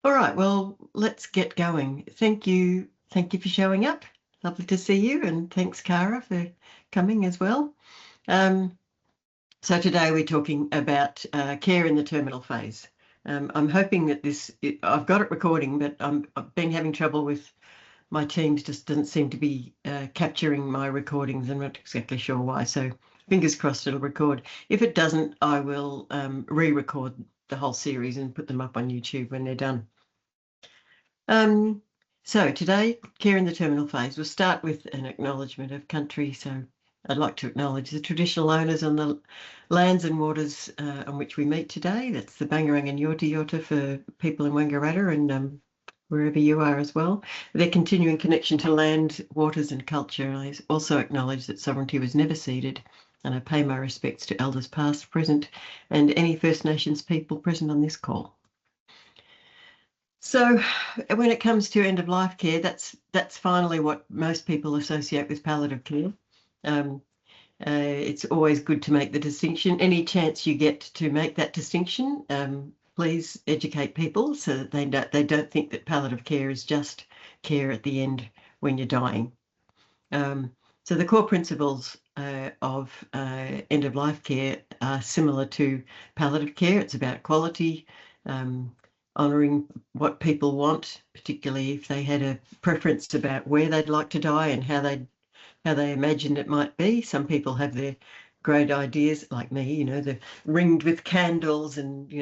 All right, well, let's get going. Thank you. Thank you for showing up. Lovely to see you. And thanks, Cara, for coming as well. So today we're talking about care in the terminal phase. I'm hoping that I've got it recording, but I've been having trouble with my team. Just doesn't seem to be capturing my recordings. I'm not exactly sure why. So fingers crossed it'll record. If it doesn't, I will re-record the whole series and put them up on YouTube when they're done. So today, care in the terminal phase, we'll start with an acknowledgement of country. So I'd like to acknowledge the traditional owners on the lands and waters on which we meet today. That's the Bangarang and Yorta Yorta for people in Wangaratta and wherever you are as well. Their continuing connection to land, waters and culture. I also acknowledge that sovereignty was never ceded, and I pay my respects to elders past, present, and any First Nations people present on this call. So when it comes to end-of-life care, that's finally what most people associate with palliative care. It's always good to make the distinction. Any chance you get to make that distinction, please educate people so that they don't think that palliative care is just care at the end when you're dying. So the core principles of end-of-life care are similar to palliative care. It's about quality, honouring what people want, particularly if they had a preference about where they'd like to die and how they imagined it might be. Some people have their great ideas, like me, they're ringed with candles and,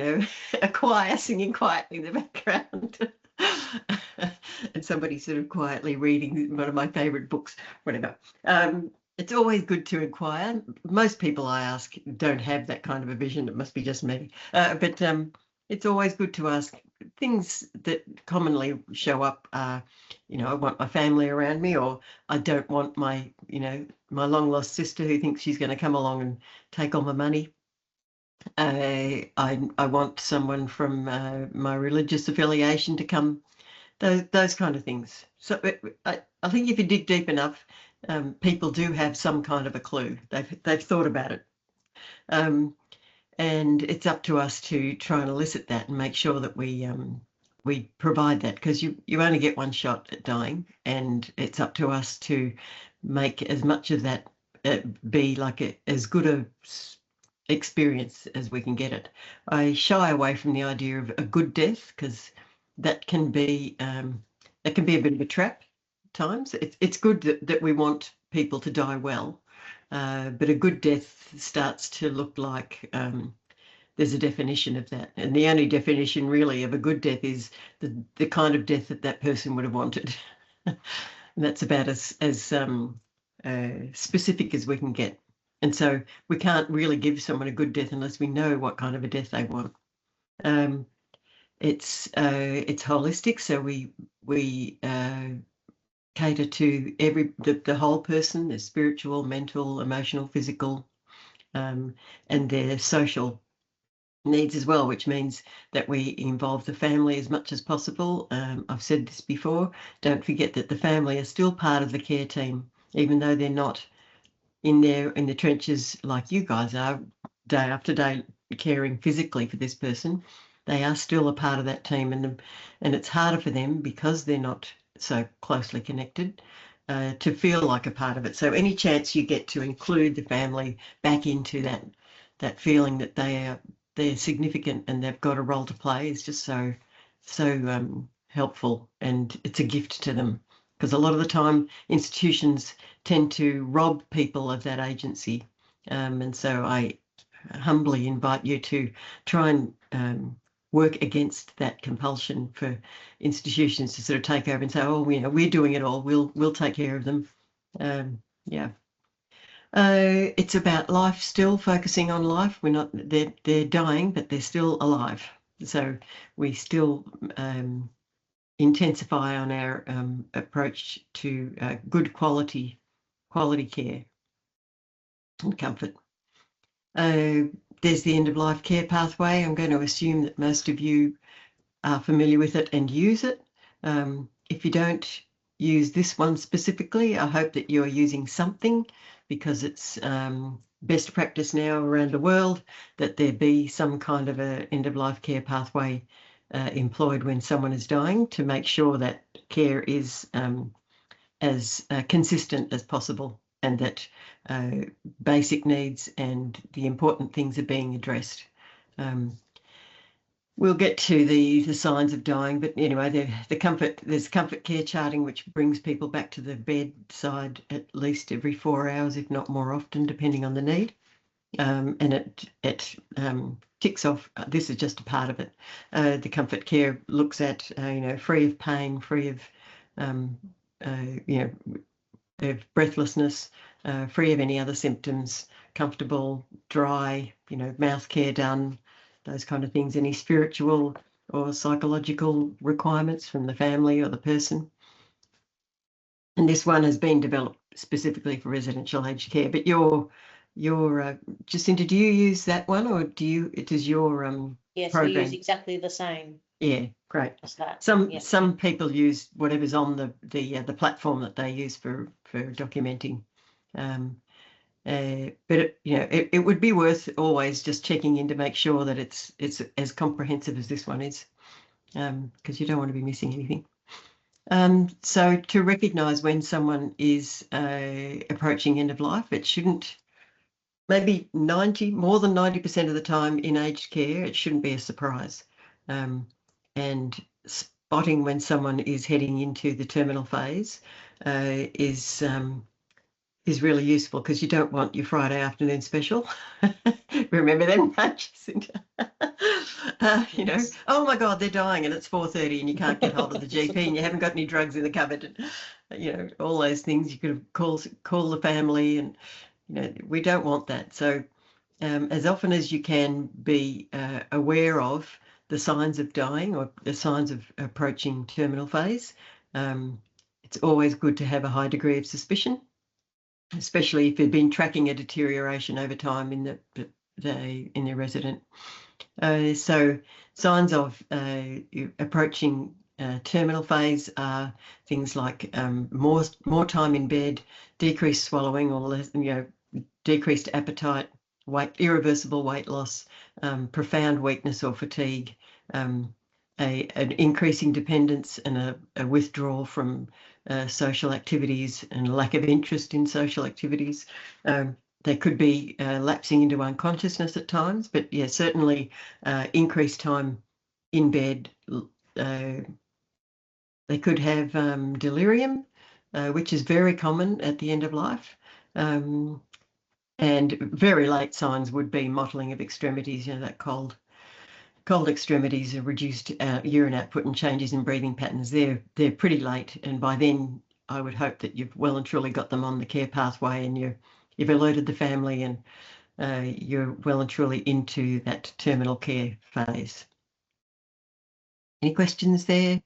a choir singing quietly in the background. And somebody sort of quietly reading one of my favourite books, whatever. It's always good to inquire. Most people I ask don't have that kind of a vision. It must be just me. But it's always good to ask. Things that commonly show up are, I want my family around me, or I don't want my long lost sister who thinks she's going to come along and take all my money. I want someone from my religious affiliation to come. Those kind of things. So I think if you dig deep enough, people do have some kind of a clue. They've thought about it. And it's up to us to try and elicit that and make sure that we provide that, because you only get one shot at dying, and it's up to us to make as much of that be like as good a experience as we can get it. I shy away from the idea of a good death, because that can be a bit of a trap at times. It's good that we want people to die well. But a good death starts to look like there's a definition of that. And the only definition really of a good death is the kind of death that person would have wanted. And that's about as specific as we can get. And so we can't really give someone a good death unless we know what kind of a death they want. It's holistic, so we cater to the whole person, their spiritual, mental, emotional, physical, and their social needs as well, which means that we involve the family as much as possible. I've said this before, don't forget that the family are still part of the care team, even though they're not in the trenches like you guys are day after day caring physically for this person. They are still a part of that team, and it's harder for them because they're not so closely connected to feel like a part of it. So any chance you get to include the family back into that feeling that they're significant and they've got a role to play is just so helpful, and it's a gift to them, because a lot of the time institutions tend to rob people of that agency, and so I humbly invite you to try and work against that compulsion for institutions to sort of take over and say, oh, we're doing it all, we'll take care of them. It's about life, still focusing on life. We're not, they're dying, but they're still alive. So we still intensify on our approach to good quality care and comfort. There's the end-of-life care pathway. I'm going to assume that most of you are familiar with it and use it. If you don't use this one specifically, I hope that you're using something, because it's best practice now around the world that there be some kind of a end-of-life care pathway employed when someone is dying to make sure that care is as consistent as possible, and that basic needs and the important things are being addressed. We'll get to the signs of dying, but anyway, there's comfort care charting, which brings people back to the bedside at least every 4 hours, if not more often, depending on the need. And it ticks off. This is just a part of it. The comfort care looks at free of pain, free of of breathlessness, free of any other symptoms, comfortable, dry, mouth care done, those kind of things. Any spiritual or psychological requirements from the family or the person. And this one has been developed specifically for residential aged care. But Jacinta, do you use that one, or does your yes, program? we use exactly the same. Yeah, great. As that. Some people use whatever's on the platform that they use for documenting. But it would be worth always just checking in to make sure that it's as comprehensive as this one is, because you don't want to be missing anything. So to recognise when someone is approaching end of life, it shouldn't, maybe more than 90% of the time in aged care, it shouldn't be a surprise. And spotting when someone is heading into the terminal phase is really useful, because you don't want your Friday afternoon special. Remember them, Jacinta? Oh my God, they're dying and it's 4:30 and you can't get hold of the GP and you haven't got any drugs in the cupboard. All those things. You could have call the family, and we don't want that. So as often as you can be aware of the signs of dying or the signs of approaching terminal phase, it's always good to have a high degree of suspicion, especially if you've been tracking a deterioration over time in the resident. So signs of approaching terminal phase are things like more time in bed, decreased swallowing, or less, decreased appetite, irreversible weight loss, profound weakness or fatigue, an increasing dependence and a withdrawal from social activities and lack of interest in social activities. They could be lapsing into unconsciousness at times, but certainly increased time in bed. They could have delirium, which is very common at the end of life. And very late signs would be mottling of extremities, that cold extremities, are reduced urine output and changes in breathing patterns. They're pretty late, and by then I would hope that you've well and truly got them on the care pathway, and you've alerted the family, and you're well and truly into that terminal care phase. Any questions there?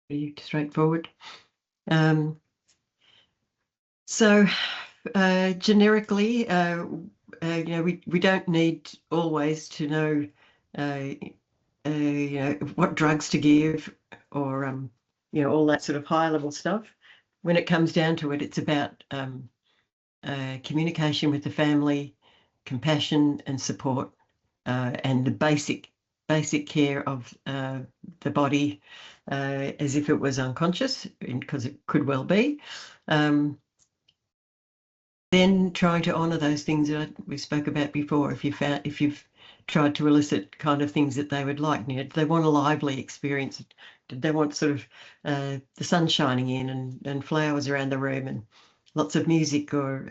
Pretty straightforward. So generically, we don't need always to know what drugs to give, or all that sort of high level stuff. When it comes down to it, it's about communication with the family, compassion and support, and the basic care of the body as if it was unconscious, because it could well be. Then trying to honour those things that we spoke about before. If you've tried to elicit kind of things that they would like, did they want a lively experience? Did they want sort of the sun shining in and flowers around the room and lots of music or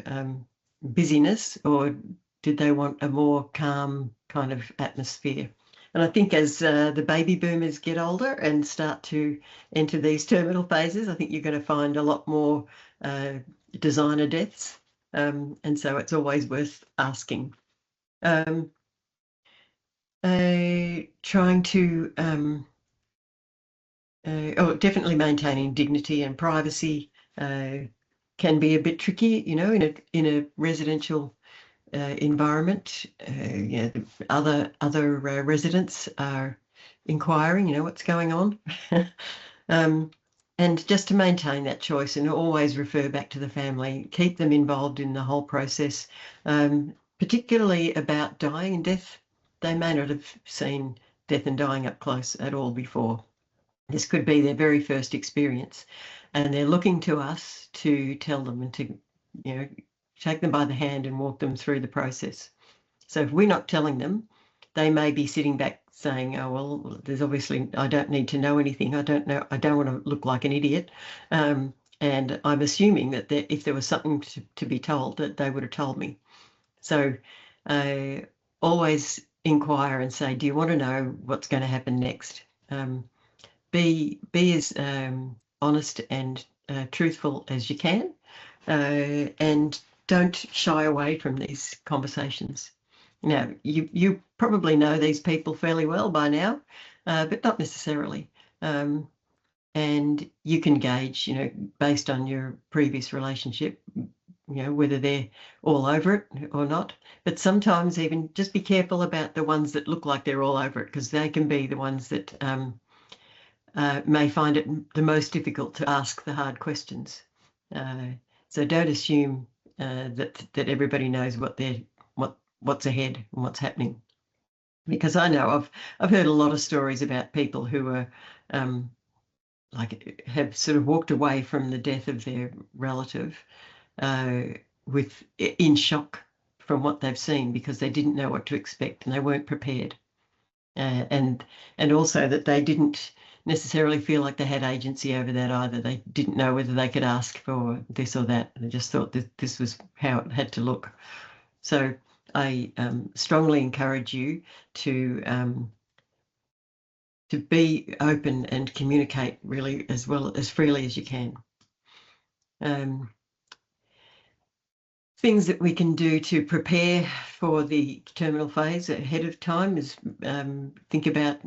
busyness, or did they want a more calm kind of atmosphere? And I think as the baby boomers get older and start to enter these terminal phases, I think you're going to find a lot more designer deaths. And so it's always worth asking. Trying to definitely maintaining dignity and privacy can be a bit tricky, in a residential environment. Other residents are inquiring, what's going on. And just to maintain that choice and always refer back to the family, keep them involved in the whole process, particularly about dying and death. They may not have seen death and dying up close at all before. This could be their very first experience, and they're looking to us to tell them and to, take them by the hand and walk them through the process. So if we're not telling them, they may be sitting back saying, oh, well, there's obviously, I don't need to know anything. I don't want to look like an idiot. And I'm assuming that if there was something to be told, that they would have told me. So always inquire and say, do you want to know what's going to happen next? Be as honest and truthful as you can, and don't shy away from these conversations. Now, you probably know these people fairly well by now, but not necessarily. And you can gauge, based on your previous relationship, whether they're all over it or not. But sometimes even just be careful about the ones that look like they're all over it, because they can be the ones that may find it the most difficult to ask the hard questions. So don't assume that everybody knows what's ahead and what's happening, because I know I've heard a lot of stories about people who are have sort of walked away from the death of their relative in shock from what they've seen, because they didn't know what to expect and they weren't prepared, and also that they didn't necessarily feel like they had agency over that either. They didn't know whether they could ask for this or that. They just thought that this was how it had to look. So I strongly encourage you to be open and communicate really as well as freely as you can. Things that we can do to prepare for the terminal phase ahead of time is think about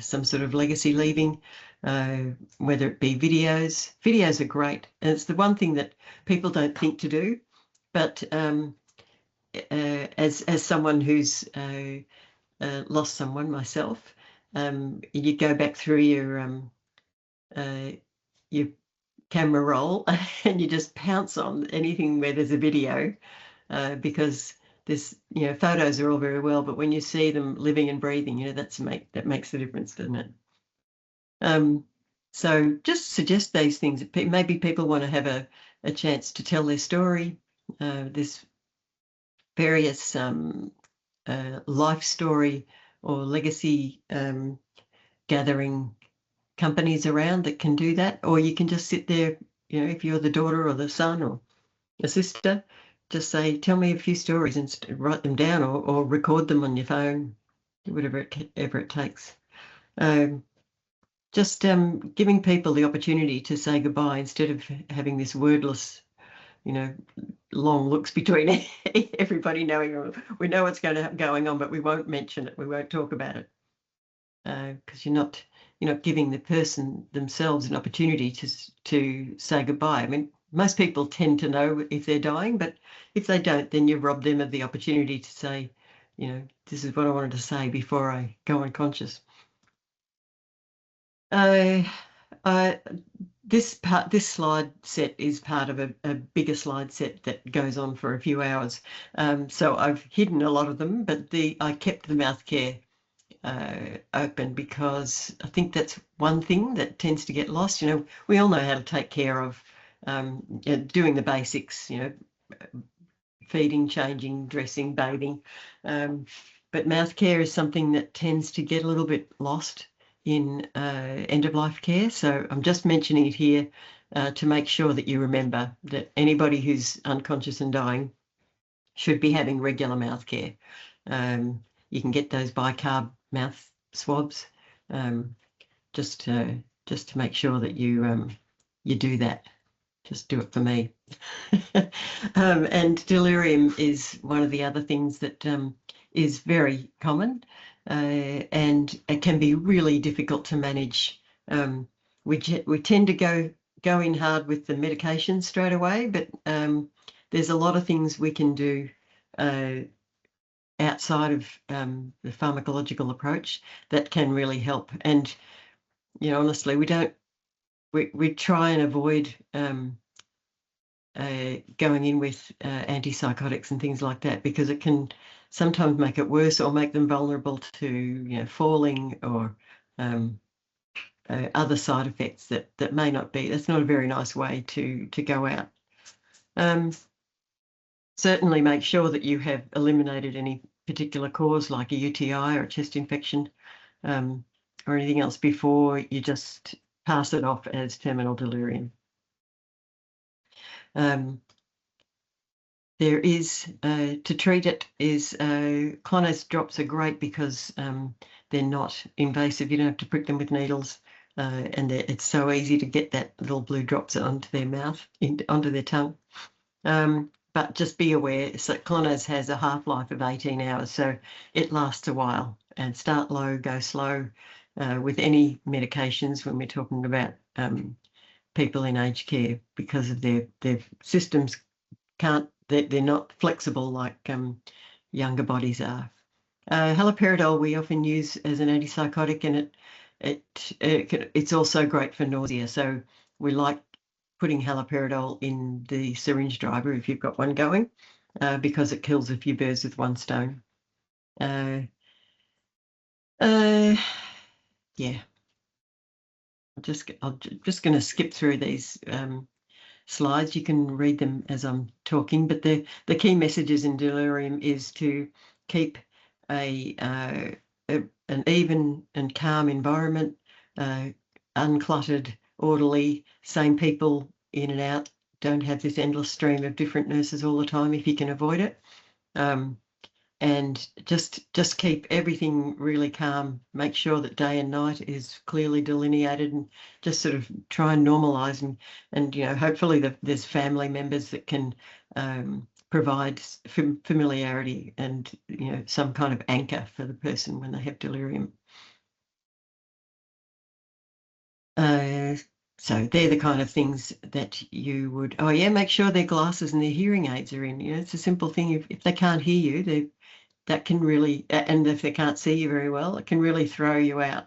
some sort of legacy leaving, whether it be videos. Videos are great, and it's the one thing that people don't think to do. But as someone who's lost someone myself, you go back through your camera roll and you just pounce on anything where there's a video, because this, photos are all very well, but when you see them living and breathing, that makes the difference, doesn't it? So just suggest these things. Maybe people want to have a chance to tell their story. There's various life story or legacy gathering companies around that can do that, or you can just sit there, if you're the daughter or the son or a sister, just say, tell me a few stories, and write them down or record them on your phone, whatever it takes. Just giving people the opportunity to say goodbye instead of having this wordless, long looks between everybody knowing, we know what's going on, but we won't mention it. We won't talk about it, because you're not giving the person themselves an opportunity to say goodbye. I mean, most people tend to know if they're dying, but if they don't, then you've robbed them of the opportunity to say, this is what I wanted to say before I go unconscious. This slide set is part of a bigger slide set that goes on for a few hours. So I've hidden a lot of them, but I kept the mouth care open, because I think that's one thing that tends to get lost. We all know how to take care of doing the basics, feeding, changing, dressing, bathing, but mouth care is something that tends to get a little bit lost in end-of-life care. So I'm just mentioning it here to make sure that you remember that anybody who's unconscious and dying should be having regular mouth care. You can get those bicarb mouth swabs, just to make sure that you do that. Just do it for me. And delirium is one of the other things that is very common, and it can be really difficult to manage. We tend to go in hard with the medication straight away, but there's a lot of things we can do outside of the pharmacological approach that can really help. And honestly, we try and avoid going in with antipsychotics and things like that, because it can sometimes make it worse or make them vulnerable to falling or other side effects that may not be. That's not a very nice way to go out. Certainly make sure that you have eliminated any particular cause like a UTI or a chest infection or anything else before you just pass it off as terminal delirium. There is, to treat it, clonase drops are great because they're not invasive. You don't have to prick them with needles, and it's so easy to get that little blue drops onto their mouth, onto their tongue. But just be aware, so clonase has a half-life of 18 hours, so it lasts a while. And start low, go slow with any medications when we're talking about people in aged care, because of their systems they're not flexible like younger bodies are. Haloperidol we often use as an antipsychotic, and it's also great for nausea. So we like putting haloperidol in the syringe driver if you've got one going, because it kills a few birds with one stone. Yeah. I'm just going to skip through these slides. You can read them as I'm talking, but the key messages in delirium is to keep an even and calm environment, uncluttered, orderly, same people in and out. Don't have this endless stream of different nurses all the time if you can avoid it. And just keep everything really calm. Make sure that day and night is clearly delineated, and just sort of try and normalise, and hopefully there's family members that can provide familiarity and some kind of anchor for the person when they have delirium. So they're the kind of things that you would, make sure their glasses and their hearing aids are in. It's a simple thing. If they can't hear you, that can really, and if they can't see you very well, it can really throw you out.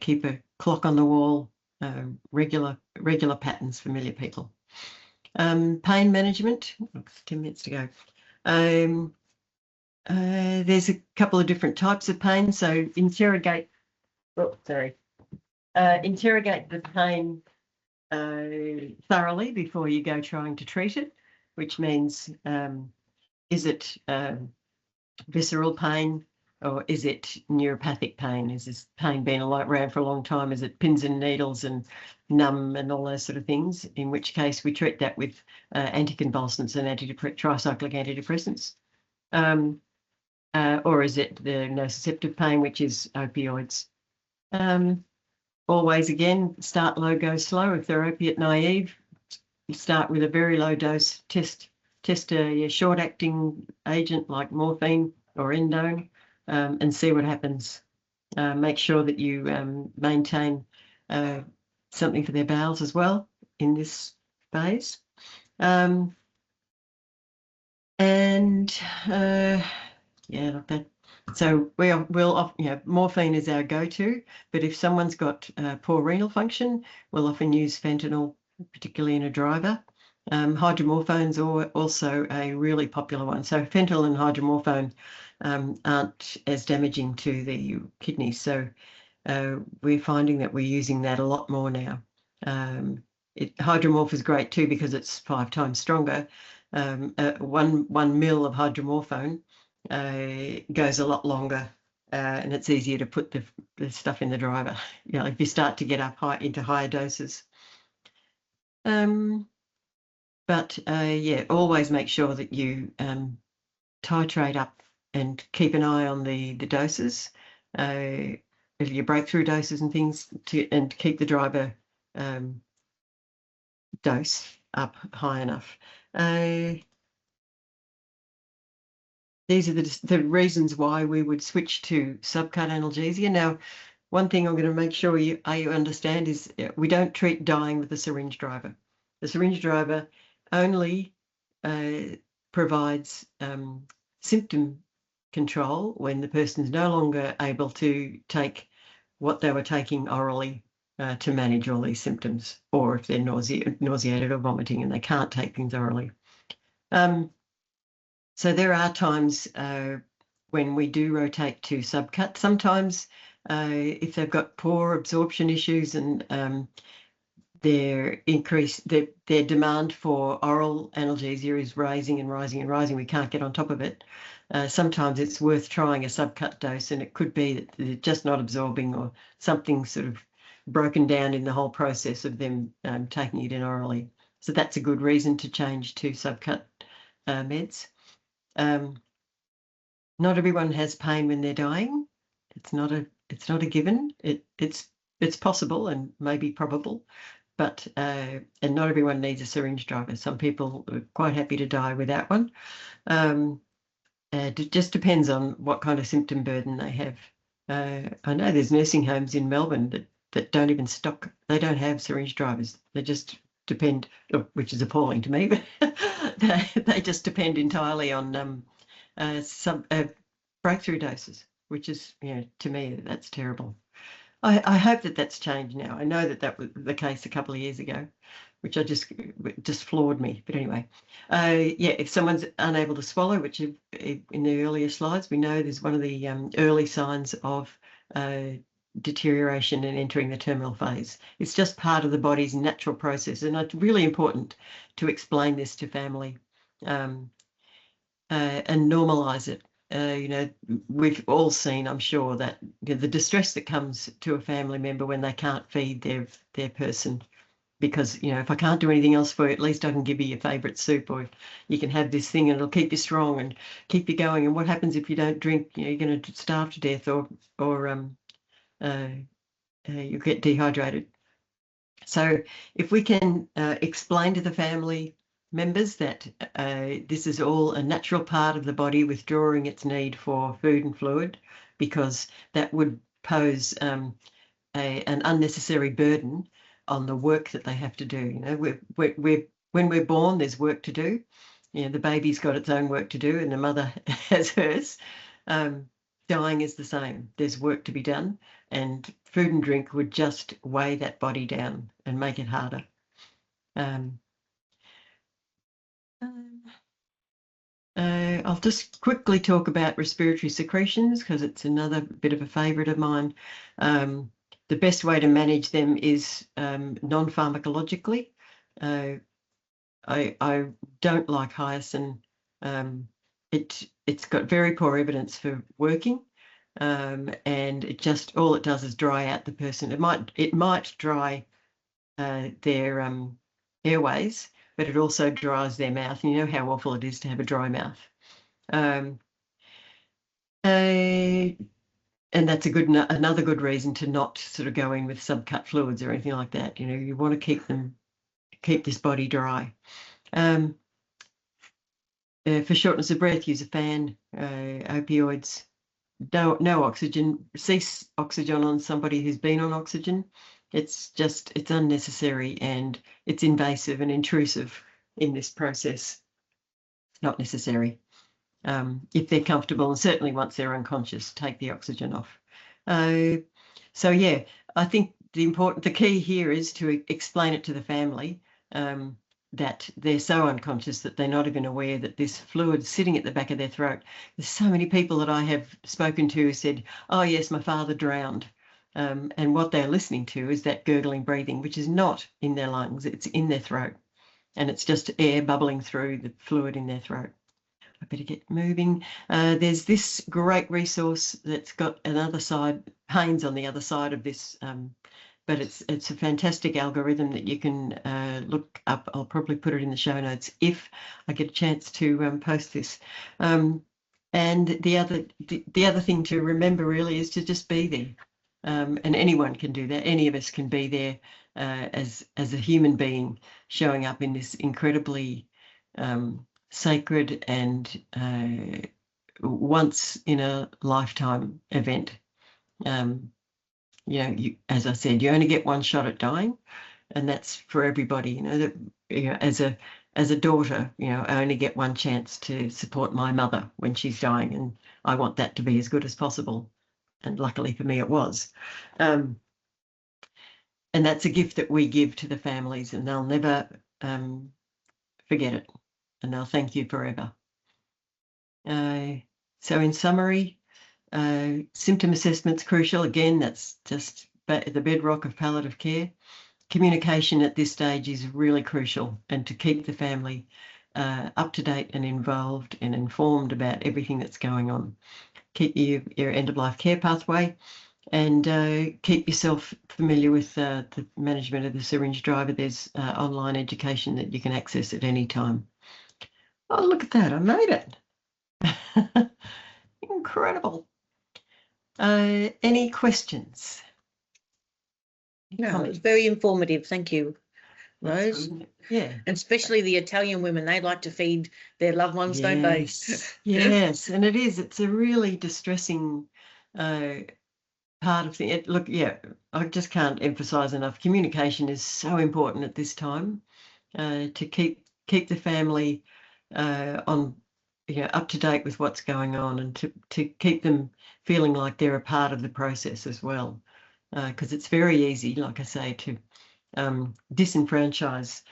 Keep a clock on the wall, regular patterns, familiar people. Pain management, 10 minutes to go. There's a couple of different types of pain. So interrogate the pain thoroughly before you go trying to treat it, which means is it visceral pain, or is it neuropathic pain? Is this pain been around for a long time? Is it pins and needles and numb and all those sort of things? In which case we treat that with anticonvulsants and tricyclic antidepressants. Or is it the nociceptive pain, which is opioids? Always, again, start low, go slow. If they're opiate naive, you start with a very low dose, test a short-acting agent like morphine or endone, and see what happens. Make sure that you maintain something for their bowels as well in this phase. So morphine is our go-to, but if someone's got poor renal function, we'll often use fentanyl, particularly in a driver. Hydromorphone's are also a really popular one. So fentanyl and hydromorphone aren't as damaging to the kidneys. So we're finding that we're using that a lot more now. Hydromorph is great too because it's 5 times stronger. 1 mil of hydromorphone goes a lot longer, and it's easier to put the stuff in the driver. If you start to get up into higher doses. Always make sure that you titrate up and keep an eye on the doses, your breakthrough doses and things, and keep the driver dose up high enough. These are the reasons why we would switch to subcut analgesia. Now, one thing I'm going to make sure you understand is we don't treat dying with the syringe driver. The syringe driver only provides symptom control when the person's no longer able to take what they were taking orally to manage all these symptoms, or if they're nauseated or vomiting and they can't take things orally. So there are times when we do rotate to subcut. Sometimes if they've got poor absorption issues and their demand for oral analgesia is rising and rising and rising, we can't get on top of it. Sometimes it's worth trying a subcut dose, and it could be that they're just not absorbing or something sort of broken down in the whole process of them taking it in orally. So that's a good reason to change to subcut meds. Not everyone has pain when they're dying. It's not a given. It's possible and maybe probable, but and not everyone needs a syringe driver. Some people are quite happy to die without one. It just depends on what kind of symptom burden they have. I know there's nursing homes in Melbourne that don't even stock. They don't have syringe drivers. They just depend, which is appalling to me, but they just depend entirely on some breakthrough doses, which is, to me, that's terrible. I hope that that's changed now. I know that was the case a couple of years ago, which just floored me. But anyway, yeah, if someone's unable to swallow, which in the earlier slides, we know there's one of the early signs of deterioration and entering the terminal phase. It's just part of the body's natural process, and it's really important to explain this to family and normalise it. We've all seen, I'm sure, that the distress that comes to a family member when they can't feed their person, because if I can't do anything else for you, at least I can give you your favourite soup, or you can have this thing and it'll keep you strong and keep you going. And what happens if you don't drink? You're going to starve to death, or you get dehydrated. So if we can explain to the family members that this is all a natural part of the body withdrawing its need for food and fluid, because that would pose an unnecessary burden on the work that they have to do. When we're born, there's work to do. The baby's got its own work to do, and the mother has hers. Dying is the same. There's work to be done, and food and drink would just weigh that body down and make it harder. I'll just quickly talk about respiratory secretions, because it's another bit of a favourite of mine. The best way to manage them is non-pharmacologically. I don't like hyoscine. It's got very poor evidence for working, and all it does is dry out the person. It might dry their airways, but it also dries their mouth. And you know how awful it is to have a dry mouth. And that's another good reason to not sort of go in with subcut fluids or anything like that. You want to keep this body dry. For shortness of breath, use a fan. Opioids, no oxygen. Cease oxygen on somebody who's been on oxygen. It's unnecessary, and it's invasive and intrusive in this process. It's not necessary. If they're comfortable, and certainly once they're unconscious, take the oxygen off. So yeah, I think the key here is to explain it to the family that they're so unconscious that they're not even aware that this fluid's sitting at the back of their throat. There's so many people that I have spoken to who said, "Oh yes, my father drowned." And what they're listening to is that gurgling breathing, which is not in their lungs, it's in their throat. And it's just air bubbling through the fluid in their throat. I better get moving. There's this great resource that's got another side, pains on the other side of this, but it's a fantastic algorithm that you can look up. I'll probably put it in the show notes if I get a chance to post this. And the other thing to remember really is to just be there. And anyone can do that. Any of us can be there as a human being, showing up in this incredibly sacred and once in a lifetime event. As I said, you only get one shot at dying, and that's for everybody. As a daughter, I only get one chance to support my mother when she's dying, and I want that to be as good as possible. And luckily for me, it was. And that's a gift that we give to the families, and they'll never forget it. and they'll thank you forever. So in summary, symptom assessment's crucial. Again, that's just the bedrock of palliative care. Communication at this stage is really crucial, and to keep the family up to date and involved and informed about everything that's going on. Keep your end-of-life care pathway, and keep yourself familiar with the management of the syringe driver. There's online education that you can access at any time. Oh, look at that, I made it. Incredible. Any questions? No, it's very informative. Thank you, Rose. Yeah. And especially the Italian women, they like to feed their loved ones, don't they? Yes, and it's a really distressing part of the look. Yeah, I just can't emphasize enough. Communication is so important at this time, to keep the family on, up to date with what's going on, and to keep them feeling like they're a part of the process as well, because it's very easy, like I say, to disenfranchise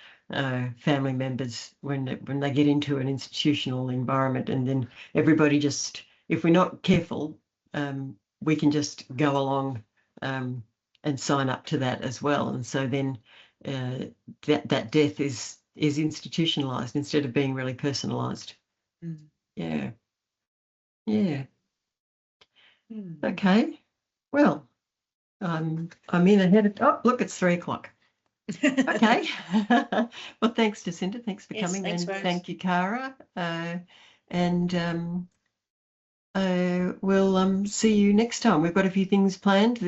family members when they get into an institutional environment, and then everybody just, if we're not careful, we can just go along and sign up to that as well, and so then that death is institutionalized instead of being really personalized. Yeah. Okay, well, I'm in ahead of, oh look, it's 3 o'clock. Okay. Well, thanks, Jacinda. Thanks for coming. Thanks, and Rose. thank you, Cara. We'll see you next time. We've got a few things planned.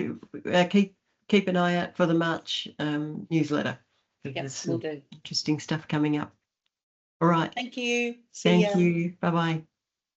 Keep an eye out for the March newsletter. Yes, we'll do. Interesting stuff coming up. All right. Thank you. Thank you. Bye-bye.